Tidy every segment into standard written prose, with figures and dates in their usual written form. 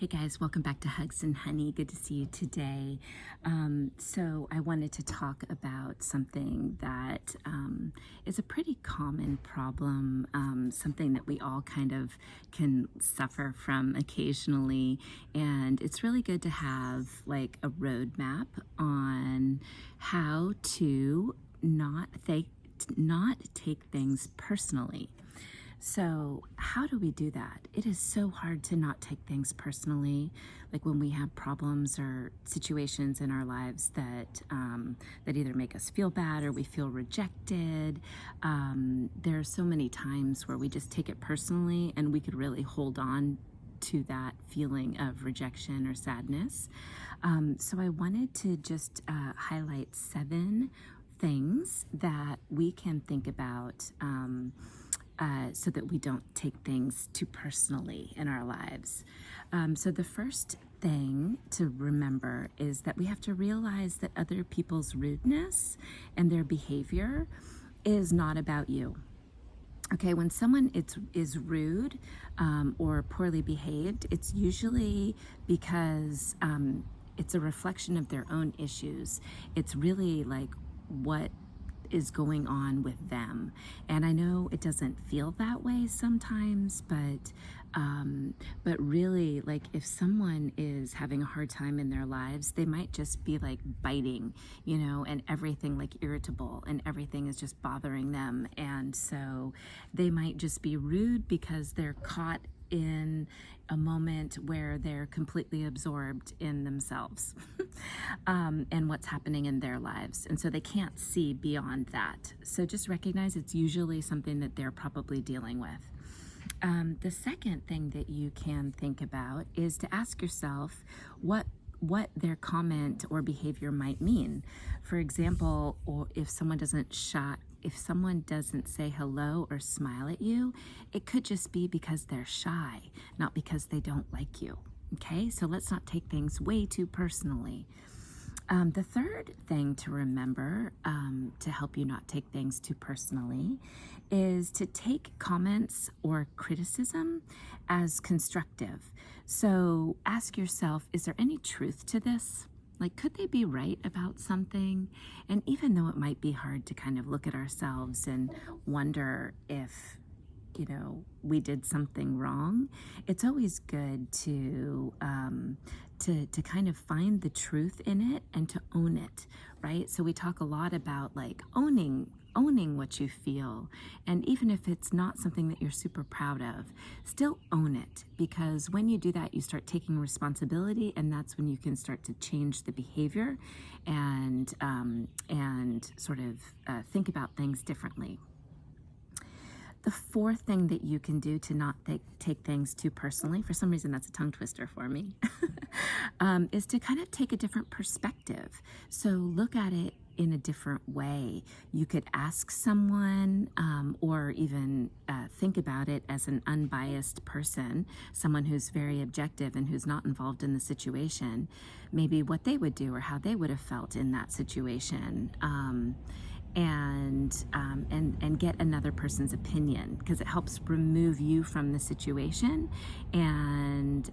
Hey guys, welcome back to Hugs+Honey. Good to see you today. So I wanted to talk about something that is a pretty common problem, something that we all kind of can suffer from occasionally. And it's really good to have like a roadmap on how to not take things personally. So how do we do that? It is so hard to not take things personally, like when we have problems or situations in our lives that that either make us feel bad or we feel rejected. There are so many times where we just take it personally, and we could really hold on to that feeling of rejection or sadness. So I wanted to just highlight 7 things that we can think about so that we don't take things too personally in our lives. So the first thing to remember is that we have to realize that other people's rudeness and their behavior is not about you. Okay, when someone is rude or poorly behaved, it's usually because it's a reflection of their own issues. It's really like what is going on with them. And I know it doesn't feel that way sometimes, but really, like, if someone is having a hard time in their lives, they might just be like biting, and everything, like irritable, and everything is just bothering them. And so they might just be rude because they're caught in a moment where they're completely absorbed in themselves and what's happening in their lives. And so they can't see beyond that. So just recognize it's usually something that they're probably dealing with. The second thing that you can think about is to ask yourself what their comment or behavior might mean. For example, or if someone doesn't say hello or smile at you, it could just be because they're shy, not because they don't like you. Okay, so let's not take things way too personally. The third thing to remember to help you not take things too personally is to take comments or criticism as constructive. So ask yourself, is there any truth to this? Like, could they be right about something? And even though it might be hard to kind of look at ourselves and wonder if, we did something wrong, it's always good to kind of find the truth in it and to own it, right? So we talk a lot about like owning what you feel, and even if it's not something that you're super proud of, still own it, because when you do that, you start taking responsibility, and that's when you can start to change the behavior and sort of think about things differently. The fourth thing that you can do to not take things too personally, for some reason that's a tongue twister for me, is to kind of take a different perspective. So look at it in a different way. You could ask someone or even think about it as an unbiased person, someone who's very objective and who's not involved in the situation, maybe what they would do or how they would have felt in that situation. And get another person's opinion, because it helps remove you from the situation, and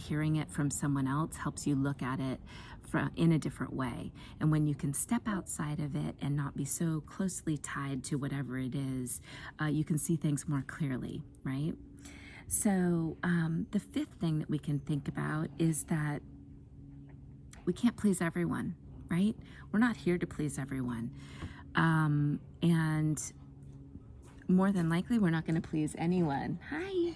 hearing it from someone else helps you look at it in a different way. And when you can step outside of it and not be so closely tied to whatever it is, you can see things more clearly, right? So the fifth thing that we can think about is that we can't please everyone, right? We're not here to please everyone. And more than likely, we're not going to please anyone. Hi,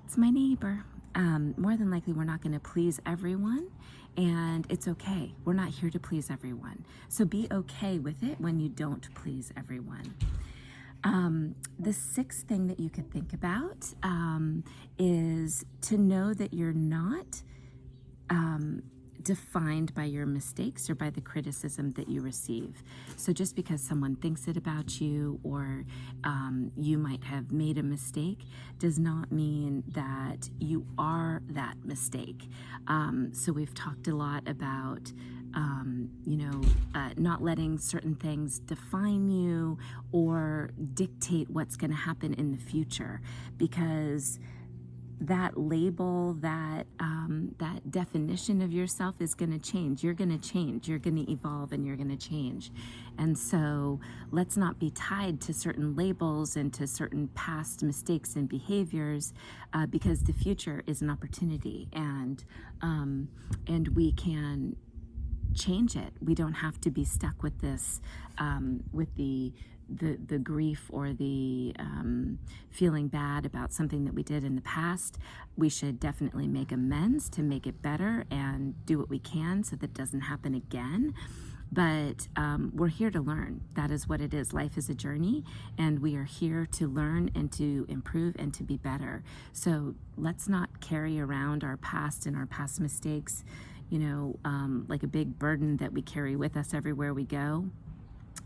it's my neighbor. More than likely, we're not going to please everyone, and it's okay. We're not here to please everyone. So be okay with it when you don't please everyone. The sixth thing that you could think about is to know that you're not defined by your mistakes or by the criticism that you receive. So just because someone thinks it about you, or you might have made a mistake, does not mean that you are that mistake. So we've talked a lot about not letting certain things define you or dictate what's going to happen in the future, because that label, that definition of yourself is going to change. You're going to change. You're going to evolve, and you're going to change. And so let's not be tied to certain labels and to certain past mistakes and behaviors, because the future is an opportunity, and we can change it. We don't have to be stuck with this, with the grief or the feeling bad about something that we did in the past. We should definitely make amends to make it better and do what we can so that it doesn't happen again. But we're here to learn. That is what it is. Life is a journey, and we are here to learn and to improve and to be better. So let's not carry around our past and our past mistakes, like a big burden that we carry with us everywhere we go.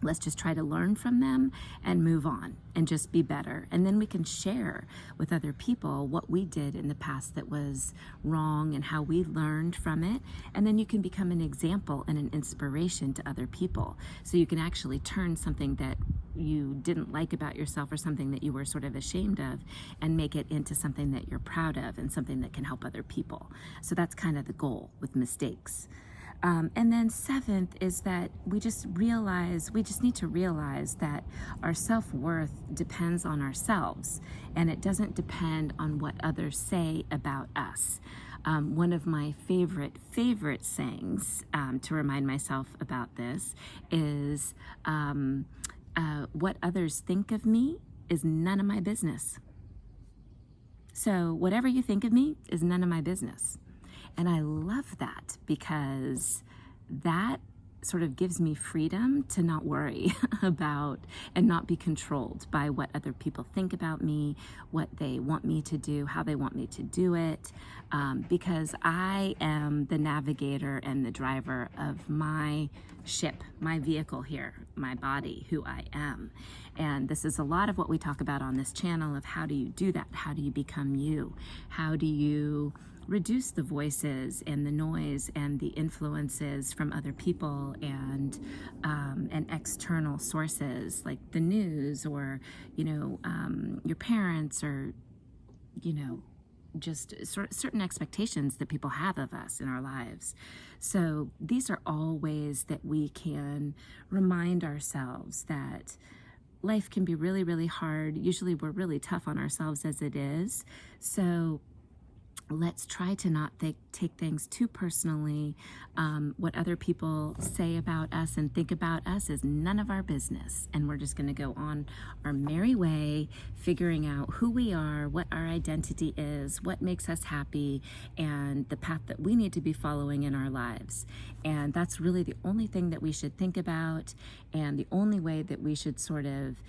Let's just try to learn from them and move on and just be better. And then we can share with other people what we did in the past that was wrong and how we learned from it. And then you can become an example and an inspiration to other people. So you can actually turn something that you didn't like about yourself or something that you were sort of ashamed of and make it into something that you're proud of and something that can help other people. So that's kind of the goal with mistakes. And then seventh is that we just need to realize that our self-worth depends on ourselves, and it doesn't depend on what others say about us. One of my favorite sayings to remind myself about this is, what others think of me is none of my business. So whatever you think of me is none of my business. And I love that, because that sort of gives me freedom to not worry about and not be controlled by what other people think about me, what they want me to do, how they want me to do it, because I am the navigator and the driver of my ship, my vehicle here, my body, who I am. And this is a lot of what we talk about on this channel of how do you do that? How do you become you? How do you reduce the voices and the noise and the influences from other people and external sources like the news or your parents or just sort of certain expectations that people have of us in our lives. So these are all ways that we can remind ourselves that life can be really, really hard. Usually we're really tough on ourselves as it is. So let's try to not take things too personally. What other people say about us and think about us is none of our business. And we're just going to go on our merry way, figuring out who we are, what our identity is, what makes us happy, and the path that we need to be following in our lives. And that's really the only thing that we should think about, and the only way that we should sort of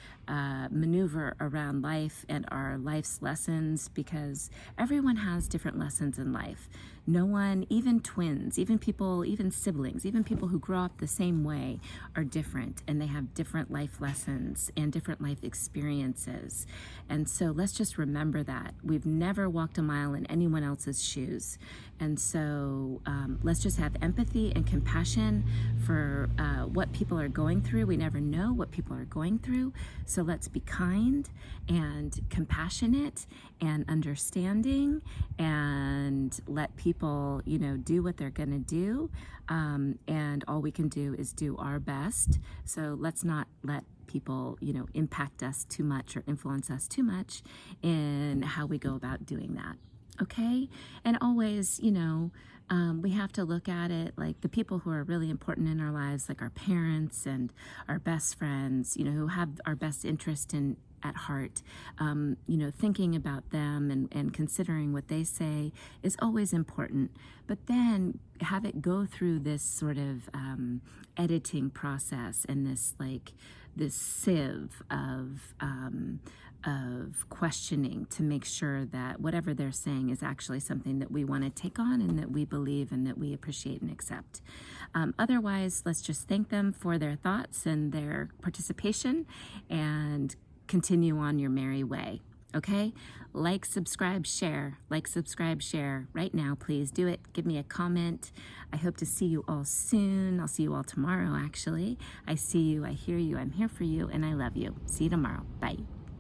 maneuver around life and our life's lessons, because everyone has different lessons in life. No one, even twins, even people, even siblings, even people who grow up the same way are different, and they have different life lessons and different life experiences. And so let's just remember that. We've never walked a mile in anyone else's shoes. And so let's just have empathy and compassion for what people are going through. We never know what people are going through. So let's be kind and compassionate and understanding, and let people, do what they're going to do. And all we can do is do our best. So let's not let people, impact us too much or influence us too much in how we go about doing that. Okay? And always, we have to look at it like the people who are really important in our lives, like our parents and our best friends, who have our best interest at heart. Thinking about them and considering what they say is always important. But then have it go through this sort of editing process and this sieve of questioning to make sure that whatever they're saying is actually something that we want to take on and that we believe and that we appreciate and accept. Otherwise, let's just thank them for their thoughts and their participation and continue on your merry way. Okay? Like, subscribe, share. Like, subscribe, share. Right now, please do it. Give me a comment. I hope to see you all soon. I'll see you all tomorrow, actually. I see you, I hear you, I'm here for you, and I love you. See you tomorrow. Bye.